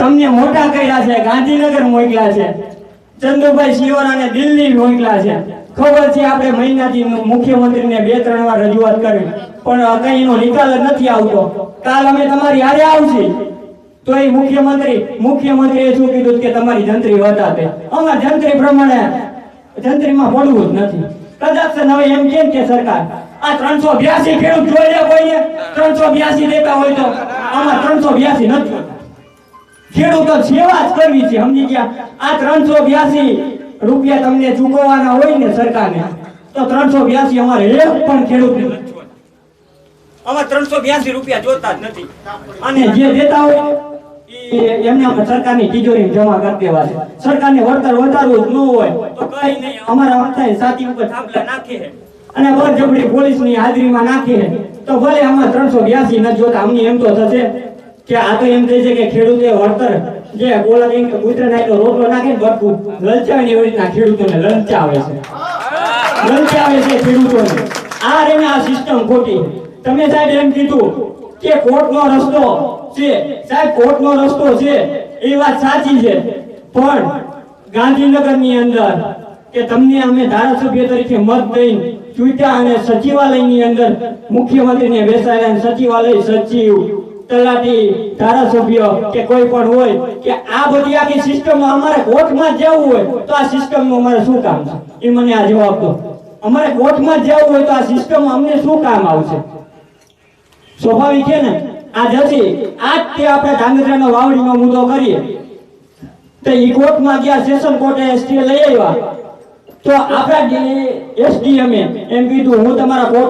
તમને મોટા કર્યા છે, ગાંધીનગર મોકલ્યા છે, ચંદુભાઈ શિવરાને દિલ્હી મોકલ્યા છે. ખબર છે આપણે મહિનાથી મુખ્યમંત્રીને 2-3 વાર રજૂઆત કરી, પણ કઈ એનો નિકાલ જ નથી આવતો. કાલ અમે તમારી હારે આવશે તો એ મુખ્યમંત્રીએ શું કીધું કે તમારી જંત્રી વધારે. અમારા જંત્રી પ્રમાણે જંત્રીમાં પડવું જ નથી. કદાચ હવે એમ કેમ કે સરકાર આ 382 ખેડૂત જોઈ લે, કોઈને 382 દેતા હોય તો આમાં 382 નથી. ખેડૂતો સેવા જ કરવી છે, સમજી ગયા? આ 382 રૂપિયા તમને ચૂકવવાના હોય ને સરકારને, તો 382 અમારે એક પણ ખેડૂત નથી. અમારે 382 રૂપિયા જોતા જ નથી. અને જે દેતા હોય એમને સરકારની તિજોરી જમા કરી દેવા છે. સરકારને વળતર વધારવું જ ન હોય તો કઈ નહીં, અમારા વખતે સાથી ઉપર થાંભલા નાખે અને બળજબરી પોલીસની હાજરીમાં નાખે તો ભલે આમાં 382 ન જોતા. અમને એમ તો થશે કે આ તો એમ કહે છે કે ખેડૂતે વળતર જે બોલા કે ગુજરાત રોટલો નાખે બરકું લલચાવે ને એવી રીતના ખેડૂતોને લલચાવે છે ખેડૂતોને. આ રે આ સિસ્ટમ ખોટી. તમે સાહેબ એમ કીધું કે કોર્ટનો રસ્તો છે, સાહેબ કોર્ટનો રસ્તો છે એ વાત સાચી છે, પણ ગાંધીનગરની અંદર કે તમને અમે ધારાસભ્ય તરીકે મત દઈને ચૂંટ્યા અને સચિવાલયની અંદર મુખ્યમંત્રીને બેસાડ્યા, સચિવાલય સચિવ, તલાટી, ધારાસભ્ય કે કોઈ પણ હોય કે આ બધી આખી સિસ્ટમમાં અમારે કોર્ટમાં જવું હોય તો આ સિસ્ટમનું અમારે શું કામ છે? એ મને આ જવાબ દો. અમારે કોર્ટમાં જવું હોય તો આ સિસ્ટમ અમને શું કામ આવશે? સ્વાભાવિક છે ને આ જશે આજ તે આપણે ધાંગધ્રાનો વાવડીનો મુદ્દો કરીએ તો ઈ કોર્ટમાં ગયા, સેશન કોર્ટે સ્ટે લઈ આવ્યા તો આપણા એસડીએમ એમ કીધું હું તમારા કોર્ટ